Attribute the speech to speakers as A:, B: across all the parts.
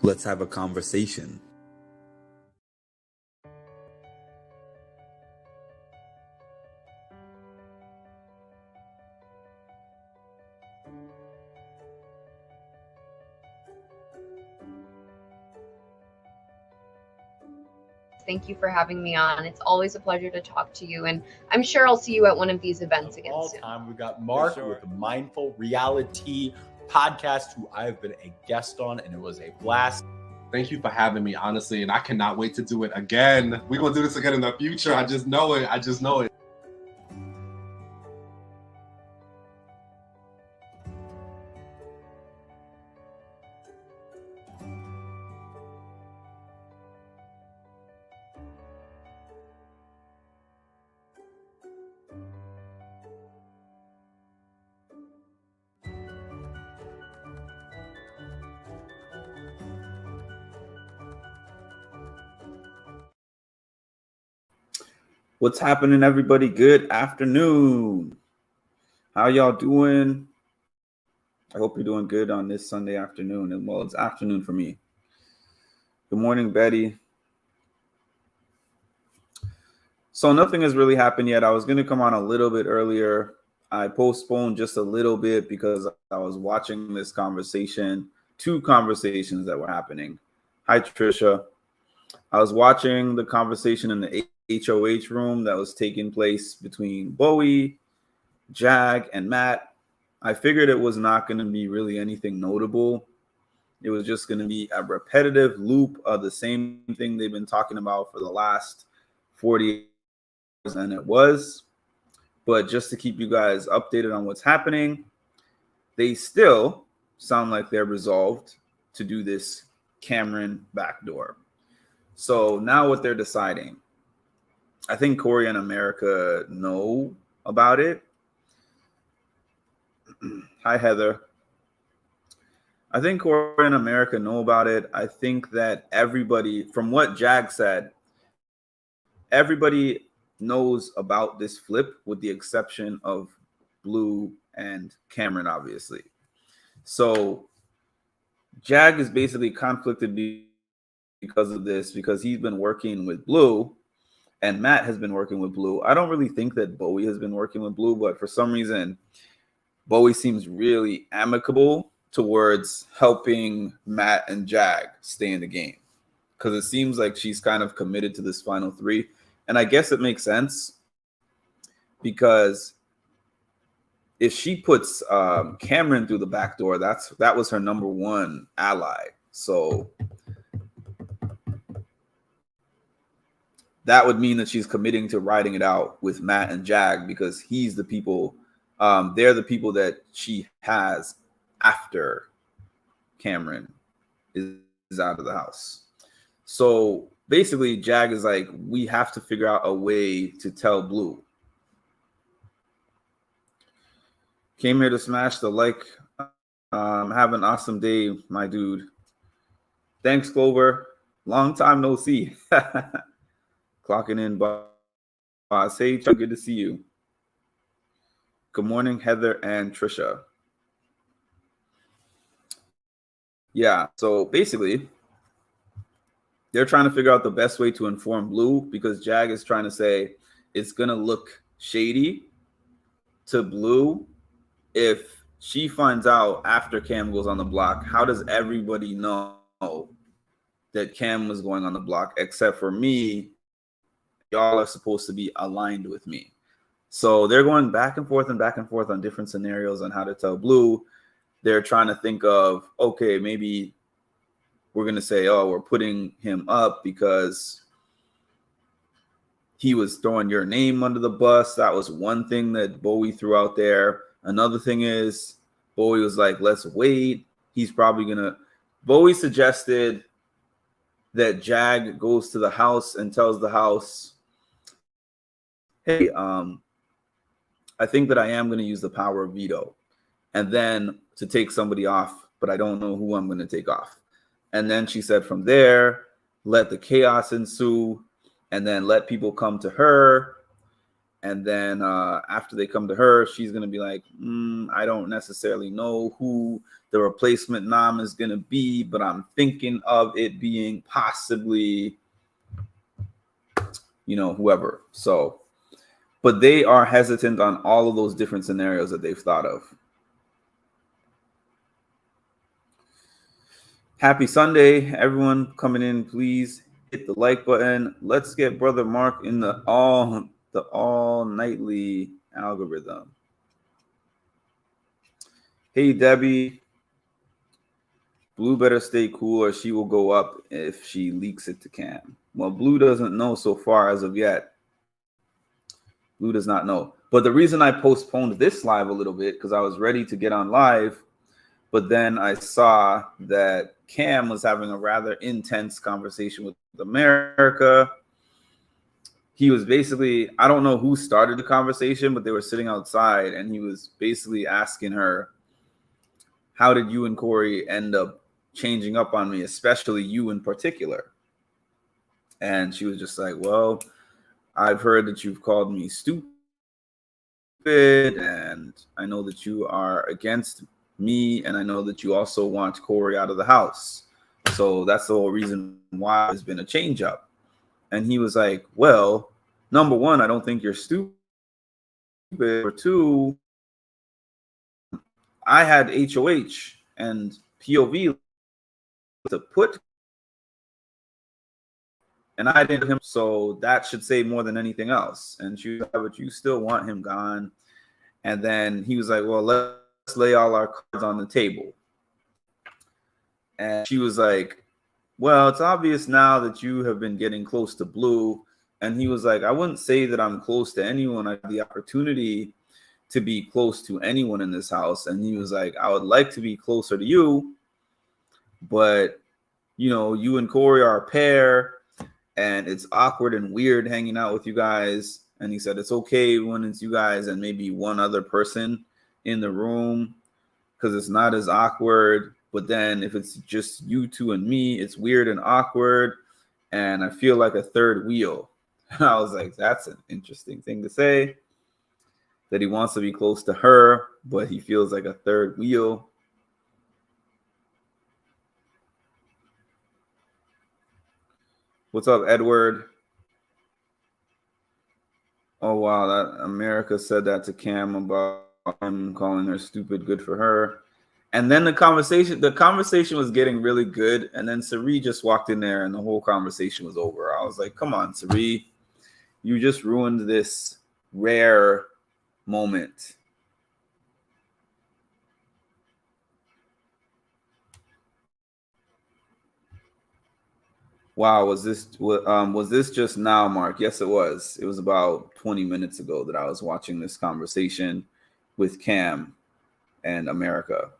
A: Let's have a conversation.
B: Thank you for having me on. It's always a pleasure to talk to you, and I'm sure I'll see you at one of these events again
C: all
B: soon.
C: time. We got Mark with the Mindful Reality podcast, who I've been a guest on, and it was a blast.
D: Thank you for having me, honestly, and I cannot wait to do it again. We're going to do this again in the future. I just know it.
A: What's happening, everybody? Good afternoon. How y'all doing? I hope you're doing good on this Sunday afternoon. And well, it's afternoon for me. Good morning, Betty. So nothing has really happened yet. I was going to come on a little bit earlier. I postponed just a little bit because I was watching this conversation, two conversations that were happening. Hi, Trisha. I was watching the conversation in the HOH room that was taking place between Bowie, Jag, and Matt. I figured it was not going to be really anything notable. It was just going to be a repetitive loop of the same thing they've been talking about for the last 40 hours, and it was. But just to keep you guys updated on what's happening, they still sound like they're resolved to do this Cameron backdoor. So now what they're deciding, I think Corey and America know about it. Hi, Heather. I think Corey and America know about it. I think that everybody, from what Jag said, everybody knows about this flip with the exception of Blue and Cameron, obviously. So Jag is basically conflicted because of this, because he's been working with Blue and Matt has been working with Blue. I don't really think that Bowie has been working with Blue, but for some reason, Bowie seems really amicable towards helping Matt and Jag stay in the game, because it seems like she's kind of committed to this final three. And I guess it makes sense, because if she puts Cameron through the back door, that was her number one ally. So that would mean that she's committing to riding it out with Matt and Jag, because he's the people, they're the people that she has after Cameron is out of the house. So basically, Jag is like, we have to figure out a way to tell Blue. Came here to smash the like. Have an awesome day, my dude. Thanks, Clover. Long time no see. Clocking in, boss. Hey, good to see you. Good morning, Heather and Trisha. Yeah, so basically, they're trying to figure out the best way to inform Blue, because Jag is trying to say it's going to look shady to Blue if she finds out after Cam goes on the block. How does everybody know that Cam was going on the block except for me? Y'all are supposed to be aligned with me. So they're going back and forth on different scenarios on how to tell Blue. They're trying to think of, okay, maybe we're going to say, oh, we're putting him up because he was throwing your name under the bus. That was one thing that Bowie threw out there. Another thing is Bowie was like, let's wait. He's probably going to. Bowie suggested that Jag goes to the house and tells the house, hey, I think that I am going to use the power of veto, and then to take somebody off, but I don't know who I'm going to take off. And then she said from there, let the chaos ensue, and then let people come to her. And then after they come to her, she's going to be like, I don't necessarily know who the replacement Nam is going to be, but I'm thinking of it being possibly, whoever. So, but they are hesitant on all of those different scenarios that they've thought of. Happy Sunday, everyone coming in. Please hit the like button. Let's get Brother Mark in the all nightly algorithm. Hey, Debbie. Blue better stay cool or she will go up if she leaks it to Cam. Well, Blue doesn't know so far as of yet. Blue does not know. But the reason I postponed this live a little bit, because I was ready to get on live, but then I saw that Cam was having a rather intense conversation with America. He was basically, I don't know who started the conversation, but they were sitting outside and he was basically asking her, how did you and Corey end up changing up on me, especially you in particular? And she was just like, well, I've heard that you've called me stupid, and I know that you are against me, and I know that you also want Corey out of the house. So that's the whole reason why there's been a change up. And he was like, well, number one, I don't think you're stupid. Or two, I had HOH and POV to put, and I didn't him, so that should say more than anything else. And she was like, but you still want him gone. And then he was like, well, let's lay all our cards on the table. And she was like, well, it's obvious now that you have been getting close to Blue. And he was like, I wouldn't say that I'm close to anyone. I have the opportunity to be close to anyone in this house. And he was like, I would like to be closer to you, but you and Corey are a pair and it's awkward and weird hanging out with you guys. And he said, it's okay when it's you guys and maybe one other person in the room, because it's not as awkward. But then if it's just you two and me, it's weird and awkward. And I feel like a third wheel. And I was like, that's an interesting thing to say, that he wants to be close to her, but he feels like a third wheel. What's up, Edward? Oh, wow. That America said that to Cam about him calling her stupid. Good for her. And then the conversation was getting really good. And then Sari just walked in there and the whole conversation was over. I was like, come on, Sari. You just ruined this rare moment. Wow, was this just now, Mark? Yes, it was. It was about 20 minutes ago that I was watching this conversation with Cam and America.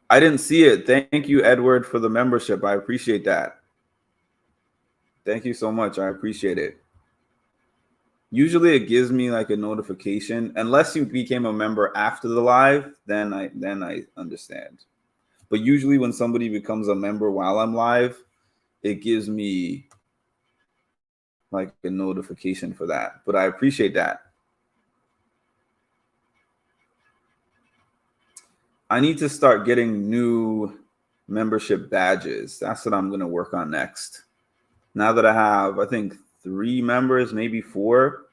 A: I didn't see it. Thank you, Edward, for the membership. I appreciate that. Thank you so much. I appreciate it. Usually it gives me like a notification. Unless you became a member after the live, then I understand. But usually when somebody becomes a member while I'm live, it gives me like a notification for that. But I appreciate that. I need to start getting new membership badges. That's what I'm going to work on next. Now that I have, I think, 3 members, maybe 4.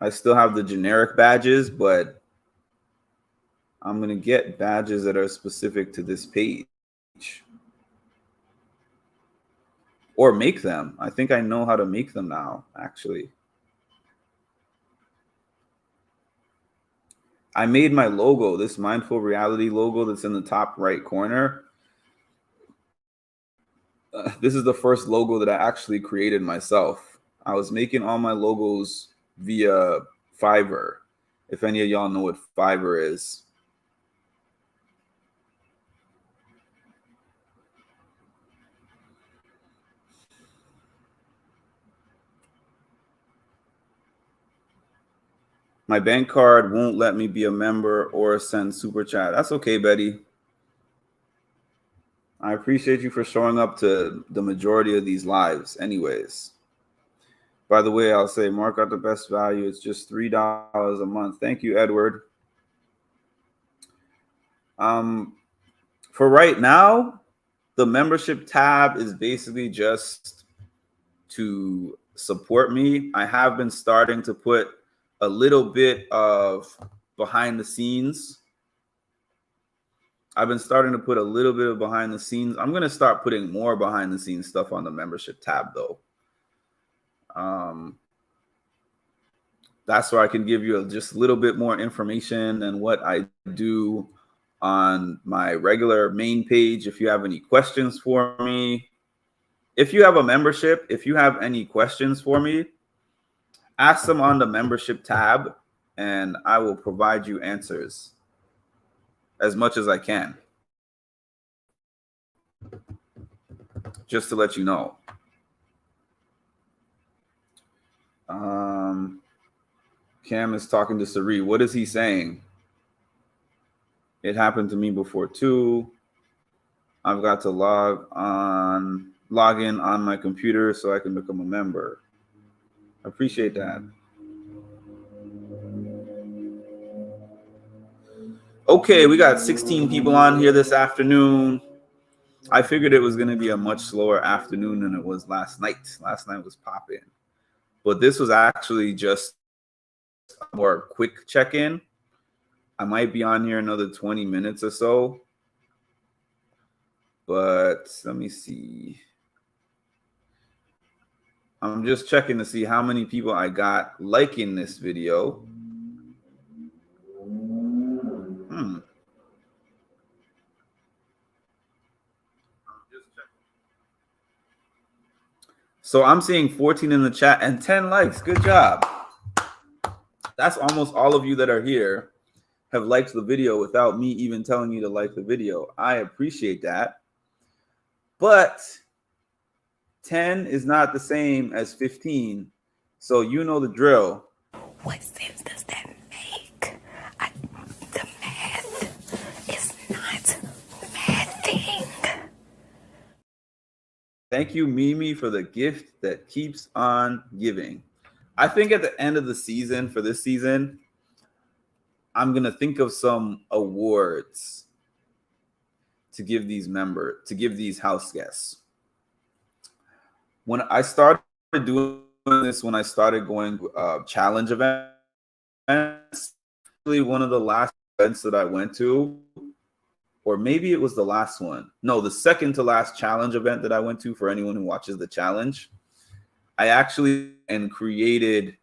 A: I still have the generic badges, but I'm going to get badges that are specific to this page. Or make them. I think I know how to make them now, actually. I made my logo, this Mindful Reality logo that's in the top right corner. This is the first logo that I actually created myself. I was making all my logos via Fiverr. If any of y'all know what Fiverr is. My bank card won't let me be a member or send super chat. That's okay, Betty. I appreciate you for showing up to the majority of these lives anyways. By the way, I'll say mark out the best value. It's just $3 a month. Thank you, Edward. For right now, the membership tab is basically just to support me. I have been starting to put a little bit of behind the scenes. I've been starting to put a little bit of behind the scenes. I'm going to start putting more behind the scenes stuff on the membership tab, though. That's where I can give you just a little bit more information than what I do on my regular main page. If you have any questions for me, if you have a membership, if you have any questions for me, ask them on the membership tab and I will provide you answers as much as I can. Just to let you know. Cam is talking to Sari. What is he saying? It happened to me before too. I've got to log in on my computer so I can become a member. I appreciate that. Okay, we got 16 people on here this afternoon. I figured it was going to be a much slower afternoon than it was last night. Last night was popping. But this was actually just a more quick check-in. I might be on here another 20 minutes or so. But let me see. I'm just checking to see how many people I got liking this video. So I'm seeing 14 in the chat and 10 likes. Good job. That's almost all of you that are here have liked the video without me even telling you to like the video. I appreciate that. But 10 is not the same as 15. So you know the drill.
E: What sense does that make? The math is not mathing.
A: Thank you, Mimi, for the gift that keeps on giving. I think at the end of the season, for this season, I'm going to think of some awards to give these house guests. When I started doing this, when I started going challenge events, really one of the last events that I went to, or maybe it was the last one. No, the second to last challenge event that I went to for anyone who watches the challenge. I actually created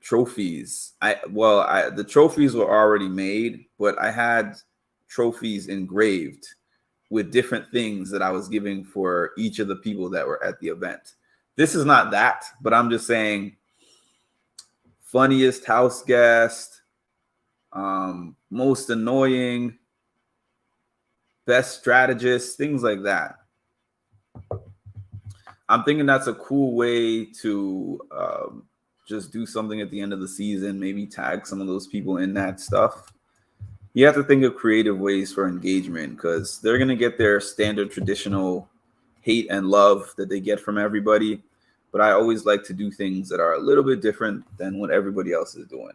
A: trophies. The trophies were already made, but I had trophies engraved with different things that I was giving for each of the people that were at the event. This is not that, but I'm just saying funniest house guest, most annoying, best strategist, things like that. I'm thinking that's a cool way to just do something at the end of the season, maybe tag some of those people in that stuff. You have to think of creative ways for engagement because they're going to get their standard traditional hate and love that they get from everybody. But I always like to do things that are a little bit different than what everybody else is doing.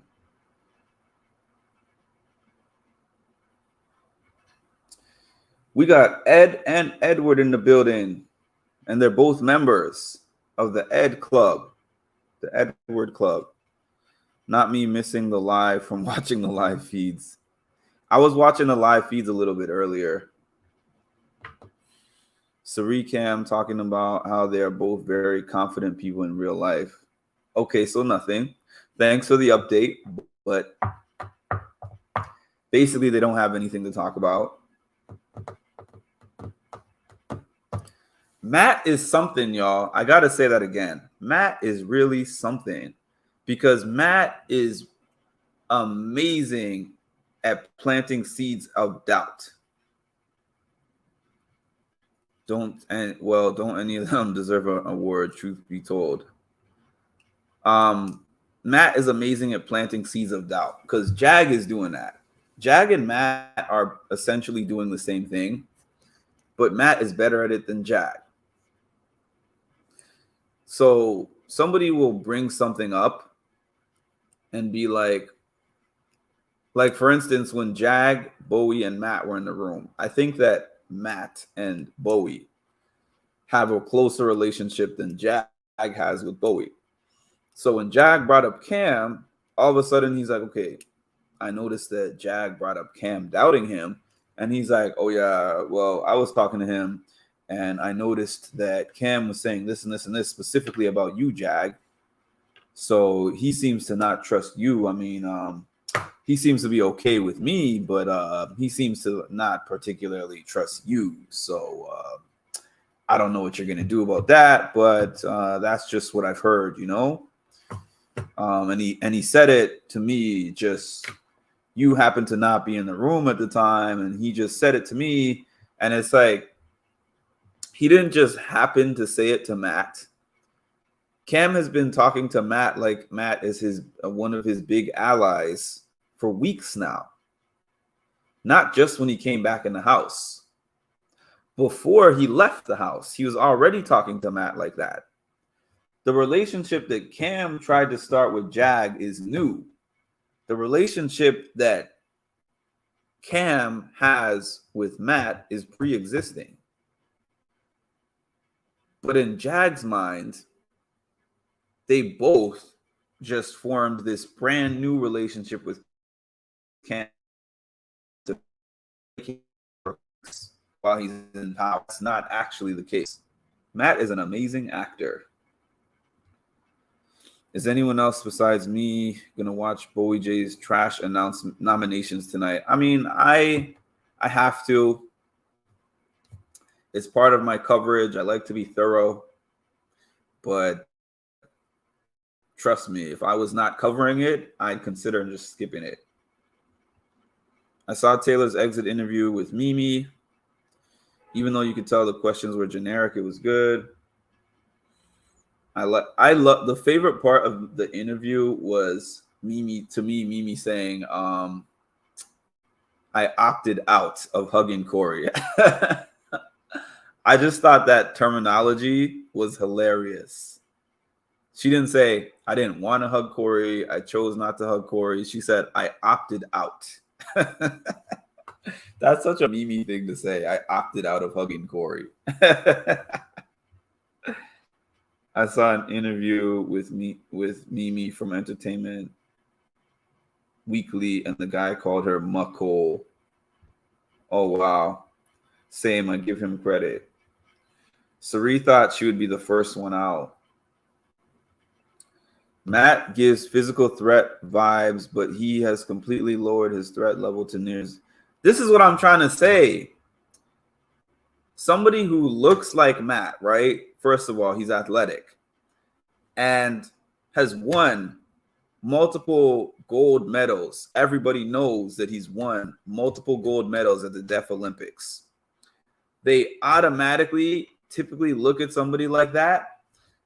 A: We got Ed and Edward in the building, and they're both members of the Ed Club, the Edward Club. Not me missing the live from watching the live feeds. I was watching the live feeds a little bit earlier. Sari Cam talking about how they are both very confident people in real life. Okay, so nothing. Thanks for the update, but basically they don't have anything to talk about. Matt is something, y'all. I got to say that again. Matt is really something because Matt is amazing at planting seeds of doubt. Don't any of them deserve an award, truth be told. Matt is amazing at planting seeds of doubt because Jag is doing that. Jag and Matt are essentially doing the same thing, but Matt is better at it than Jag. So somebody will bring something up and be like for instance, when Jag, Bowie, and Matt were in the room, I think that Matt and Bowie have a closer relationship than Jag has with Bowie. So when Jag brought up Cam, all of a sudden he's like, okay, I noticed that Jag brought up Cam doubting him. And he's like, oh yeah, well, I was talking to him and I noticed that Cam was saying this and this and this specifically about you, Jag. So he seems to not trust you. I mean, he seems to be okay with me, but he seems to not particularly trust you. So I don't know what you're going to do about that, but that's just what I've heard, you know? And he said it to me, just, you happened to not be in the room at the time, and he just said it to me, and it's like, he didn't just happen to say it to Matt. Cam has been talking to Matt like Matt is his one of his big allies for weeks now. Not just when he came back in the house. Before he left the house, he was already talking to Matt like that. The relationship that Cam tried to start with Jag is new. The relationship that Cam has with Matt is pre-existing. But in Jag's mind, they both just formed this brand new relationship with Cam while he's in power. It's not actually the case. Matt is an amazing actor. Is anyone else besides me gonna watch Bowie J's trash announcement nominations tonight? I mean, I have to. It's part of my coverage. I like to be thorough, but trust me, if I was not covering it, I'd consider just skipping it. I saw Taylor's exit interview with Mimi. Even though you could tell the questions were generic, it was good. I love the favorite part of the interview was Mimi saying, I opted out of hugging Corey. I just thought that terminology was hilarious. She didn't say, I didn't want to hug Corey. I chose not to hug Corey. She said, I opted out. That's such a Mimi thing to say. I opted out of hugging Corey. I saw an interview with Mimi from Entertainment Weekly, and the guy called her muckhole. Oh, wow. Same, I give him credit. Sari thought she would be the first one out. Matt gives physical threat vibes, but he has completely lowered his threat level to nears. This is what I'm trying to say. Somebody who looks like Matt, right? First of all, he's athletic and has won multiple gold medals. Everybody knows that he's won multiple gold medals at the Deaf Olympics. They automatically typically look at somebody like that,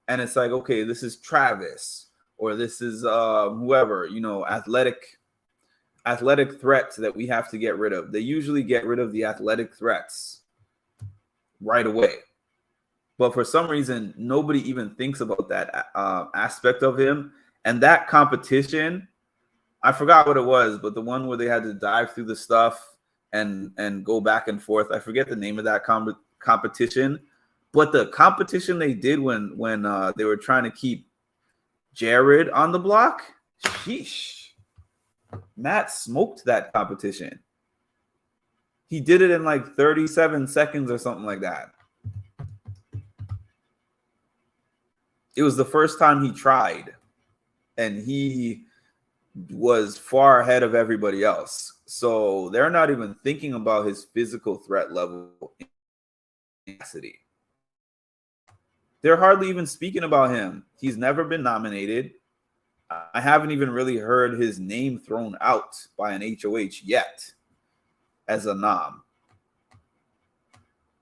A: and it's like, okay, this is Travis, or this is whoever, you know, athletic threats that we have to get rid of. They usually get rid of the athletic threats right away. But for some reason, nobody even thinks about that aspect of him. And that competition, I forgot what it was, but the one where they had to dive through the stuff and go back and forth. I forget the name of that competition. But the competition they did when they were trying to keep Jared on the block, sheesh. Matt smoked that competition. He did it in like 37 seconds or something like that. It was the first time he tried, and he was far ahead of everybody else. So they're not even thinking about his physical threat level. They're hardly even speaking about him. He's never been nominated. I haven't even really heard his name thrown out by an HOH yet as a nom.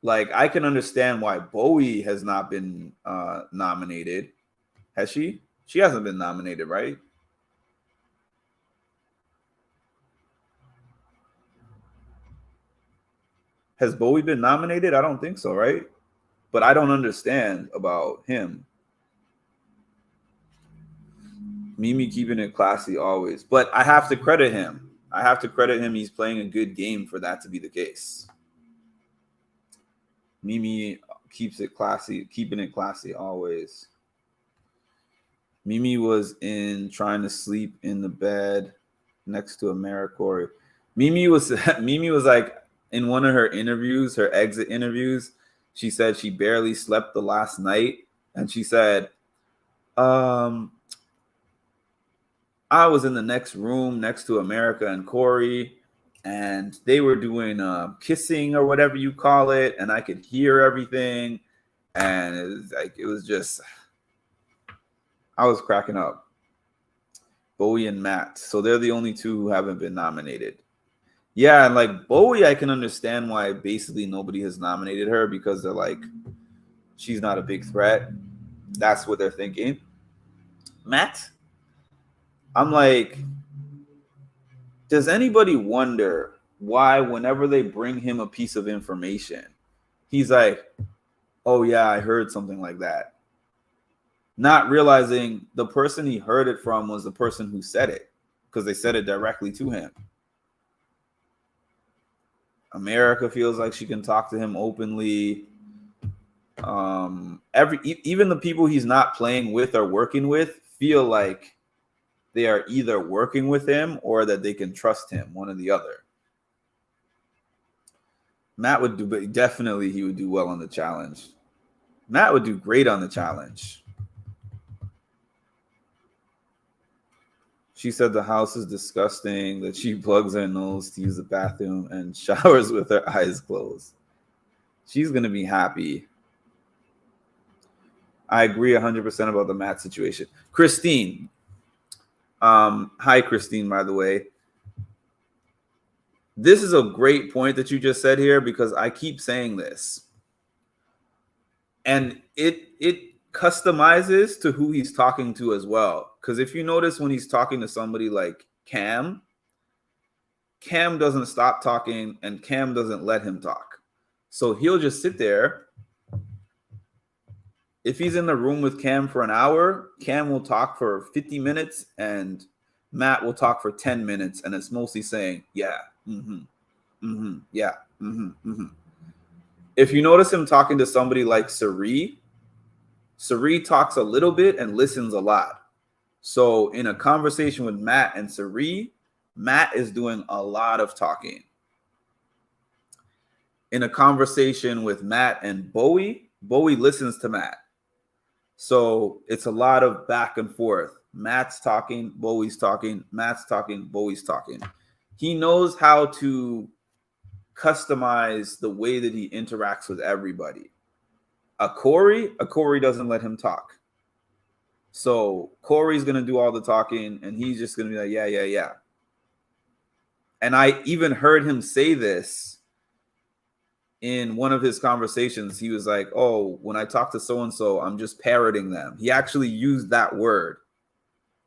A: Like, I can understand why Bowie has not been nominated. Has she? She hasn't been nominated, right? Has Bowie been nominated? I don't think so, right? But I don't understand about him. Mimi keeping it classy always. But I have to credit him. He's playing a good game for that to be the case. Mimi keeps it classy, keeping it classy always. Mimi was in trying to sleep in the bed next to AmeriCorey. Mimi was like in one of her interviews, her exit interviews, she said she barely slept the last night. And she said, I was in the next room next to America and Corey, and they were doing kissing or whatever you call it, and I could hear everything. And it was just, I was cracking up. Bowie and Matt. So they're the only two who haven't been nominated. Yeah, and like Bowie, I can understand why basically nobody has nominated her, because they're like, she's not a big threat. That's what they're thinking. Matt, I'm like, does anybody wonder why whenever they bring him a piece of information, he's like, oh yeah, I heard something like that. Not realizing the person he heard it from was the person who said it, because they said it directly to him. America feels like she can talk to him openly. Even the people he's not playing with or working with feel like they are either working with him or that they can trust him, one or the other. Matt would do, but definitely he would do well on the challenge. Matt would do great on the challenge. She said the house is disgusting, that she plugs her nose to use the bathroom and showers with her eyes closed. She's going to be happy. I agree 100% about the Matt situation. Christine. Hi, Christine, by the way. This is a great point that you just said here, because I keep saying this. And it customizes to who he's talking to as well. Because if you notice when he's talking to somebody like Cam doesn't stop talking and Cam doesn't let him talk. So he'll just sit there. If he's in the room with Cam for an hour, Cam will talk for 50 minutes and Matt will talk for 10 minutes. And it's mostly saying, yeah, yeah, If you notice him talking to somebody like Sari talks a little bit and listens a lot. So in a conversation with Matt and Sari, Matt is doing a lot of talking. In a conversation with Matt and Bowie listens to Matt. So it's a lot of back and forth. Matt's talking, Bowie's talking, Matt's talking, Bowie's talking. He knows how to customize the way that he interacts with everybody. A Corey doesn't let him talk. So Corey's going to do all the talking and he's just going to be like, yeah. And I even heard him say this in one of his conversations. He was like, oh, when I talk to so-and-so, I'm just parroting them. He actually used that word.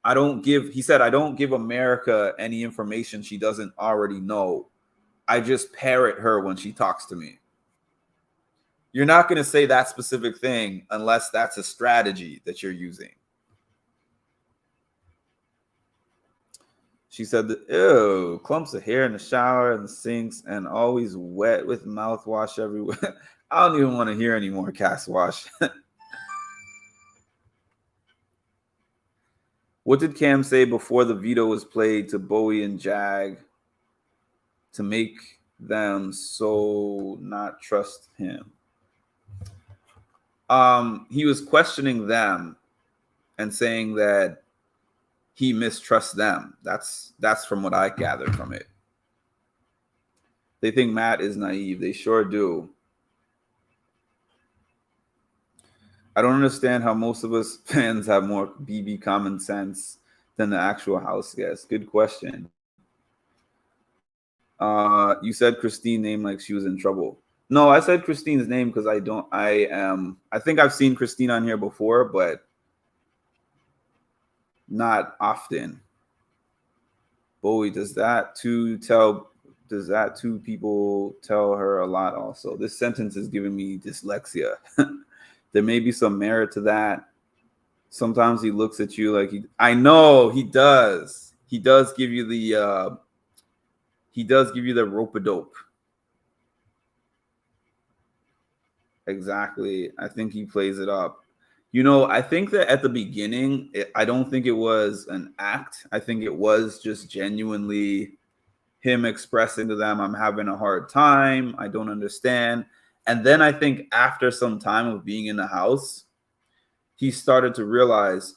A: He said, I don't give America any information she doesn't already know. I just parrot her when she talks to me. You're not going to say that specific thing unless that's a strategy that you're using. She said, ew, clumps of hair in the shower and the sinks and always wet with mouthwash everywhere. I don't even want to hear any more cast wash. What did Cam say before the veto was played to Bowie and Jag to make them so not trust him? He was questioning them and saying that he mistrusts them. That's from what I gathered from it. They think Matt is naive. They sure do. I don't understand how most of us fans have more BB common sense than the actual house guests. Good question. You said Christine name like she was in trouble. No, I said Christine's name because I think I've seen Christine on here before, but not often. Bowie, does that two people tell her a lot also? This sentence is giving me dyslexia. There may be some merit to that. Sometimes he looks at you like I know he does. He does give you the rope-a-dope. Exactly. I think he plays it up. I think that at the beginning, I don't think it was an act. I think it was just genuinely him expressing to them, I'm having a hard time. I don't understand. And then I think after some time of being in the house, he started to realize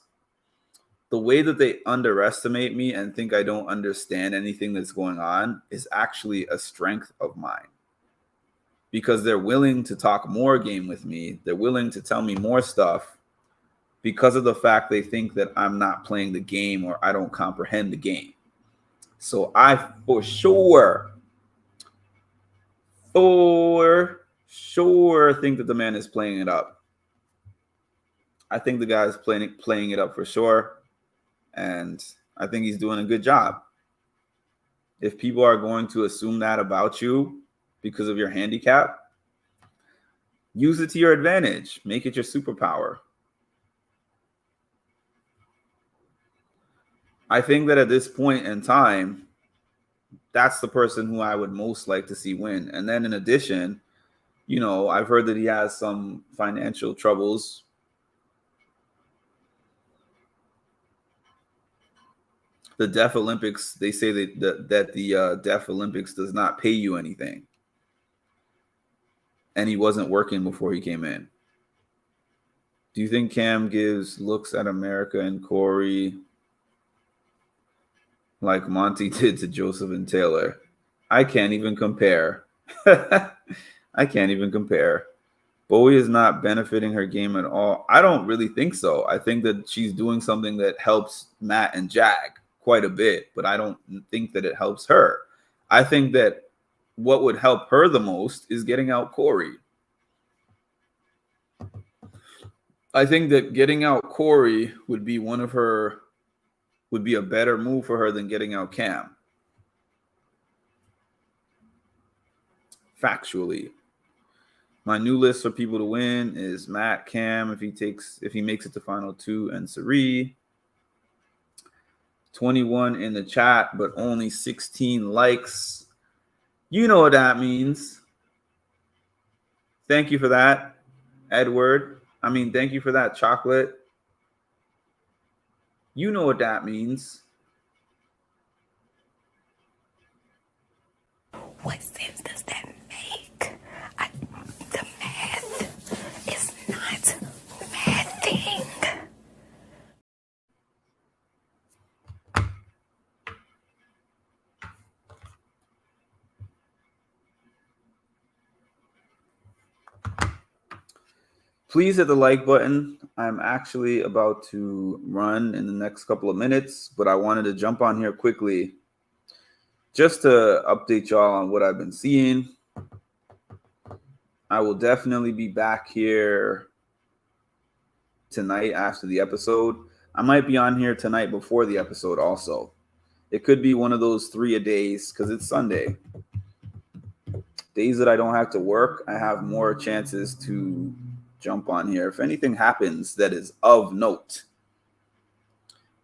A: the way that they underestimate me and think I don't understand anything that's going on is actually a strength of mine. Because they're willing to talk more game with me. They're willing to tell me more stuff because of the fact they think that I'm not playing the game or I don't comprehend the game. So I for sure think that the man is playing it up. I think the guy is playing it up for sure. And I think he's doing a good job. If people are going to assume that about you because of your handicap, use it to your advantage. Make it your superpower. I think that at this point in time, that's the person who I would most like to see win. And then in addition, I've heard that he has some financial troubles. The Deaf Olympics, they say that the Deaf Olympics does not pay you anything. And he wasn't working before he came in. Do you think Cam gives looks at America and Corey like Monty did to Joseph and Taylor? I can't even compare. I can't even compare. Bowie is not benefiting her game at all. I don't really think so. I think that she's doing something that helps Matt and Jag quite a bit, but I don't think that it helps her. I think that what would help her the most is getting out Corey. I think that getting out Corey would be a better move for her than getting out Cam. Factually. My new list for people to win is Matt, Cam, if he makes it to final two, and Cirie. 21 in the chat, but only 16 likes. You know what that means. Thank you for that, Edward. Thank you for that, Chocolate. You know what that means.
E: What sense does that make? The math is not mathing.
A: Please hit the like button. I'm actually about to run in the next couple of minutes, but I wanted to jump on here quickly just to update y'all on what I've been seeing. I will definitely be back here tonight after the episode. I might be on here tonight before the episode also. It could be one of those 3 a days because it's Sunday. Days that I don't have to work, I have more chances to jump on here. If anything happens that is of note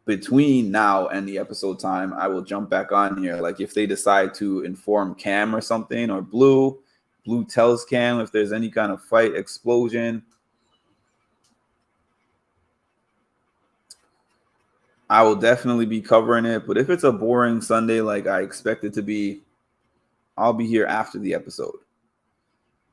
A: between now and the episode time, I will jump back on here. Like if they decide to inform Cam or something, or Blue tells Cam if there's any kind of fight, explosion, I will definitely be covering it. But if it's a boring Sunday like I expect it to be, I'll be here after the episode.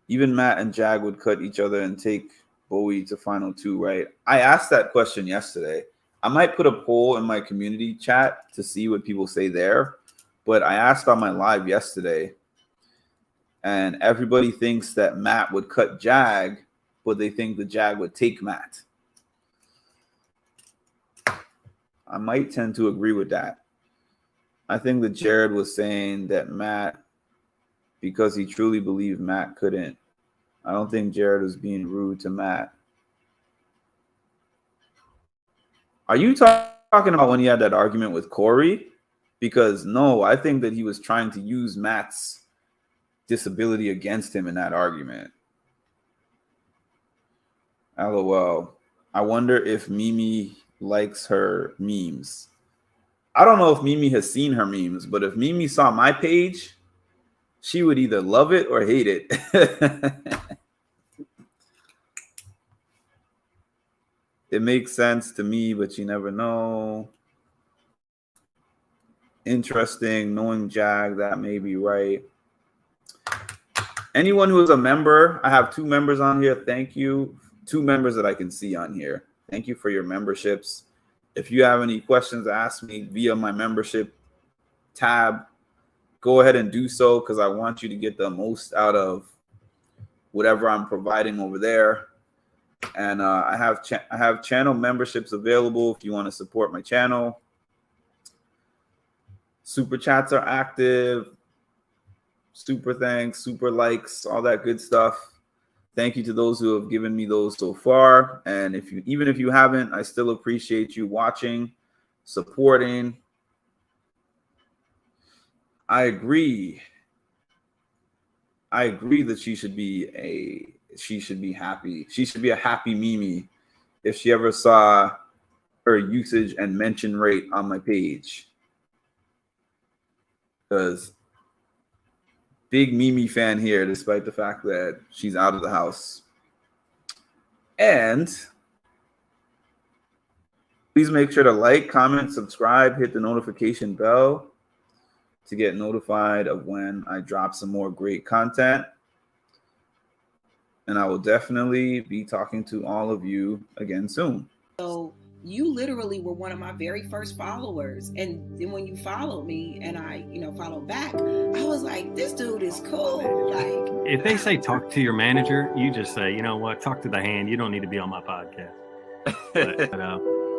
A: Even Matt and Jag would cut each other and take Bowie to final two, right? I asked that question yesterday. I might put a poll in my community chat to see what people say there. But I asked on my live yesterday, and everybody thinks that Matt would cut Jag, but they think the Jag would take Matt. I might tend to agree with that. I think that Jared was saying that Matt, because he truly believed Matt couldn't. I don't think Jared was being rude to Matt. Are you talking about when he had that argument with Corey? Because no, I think that he was trying to use Matt's disability against him in that argument. LOL. I wonder if Mimi likes her memes. I don't know if Mimi has seen her memes, but if Mimi saw my page, she would either love it or hate it. It makes sense to me, but you never know. Interesting. Knowing Jag, that may be right. Anyone who is a member, I have 2 members on here. Thank you. 2 members that I can see on here. Thank you for your memberships. If you have any questions to ask me via my membership tab, go ahead and do so, because I want you to get the most out of whatever I'm providing over there. And I have channel memberships available if you want to support my channel. Super chats are active. Super thanks, super likes, all that good stuff. Thank you to those who have given me those so far. And even if you haven't, I still appreciate you watching, supporting. I agree that she should be happy. She should be a happy Mimi if she ever saw her usage and mention rate on my page. Because big Mimi fan here, despite the fact that she's out of the house. And please make sure to like, comment, subscribe, hit the notification bell to get notified of when I drop some more great content. And I will definitely be talking to all of you again soon.
F: So you literally were one of my very first followers. And then when you followed me and I, followed back, I was like, this dude is cool. Like,
G: if they say talk to your manager, you just say, you know what, talk to the hand. You don't need to be on my podcast. But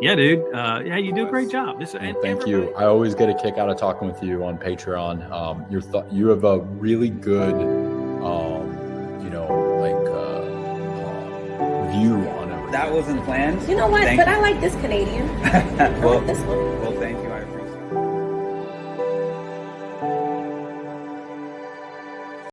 G: yeah, dude. Yeah, you do a great job.
C: Thank you. I always get a kick out of talking with you on Patreon. You have a really good, view on everything.
A: That wasn't planned.
E: You know what?
A: Thank
E: But
A: you.
E: I like this Canadian. I
A: Well,
E: like this one.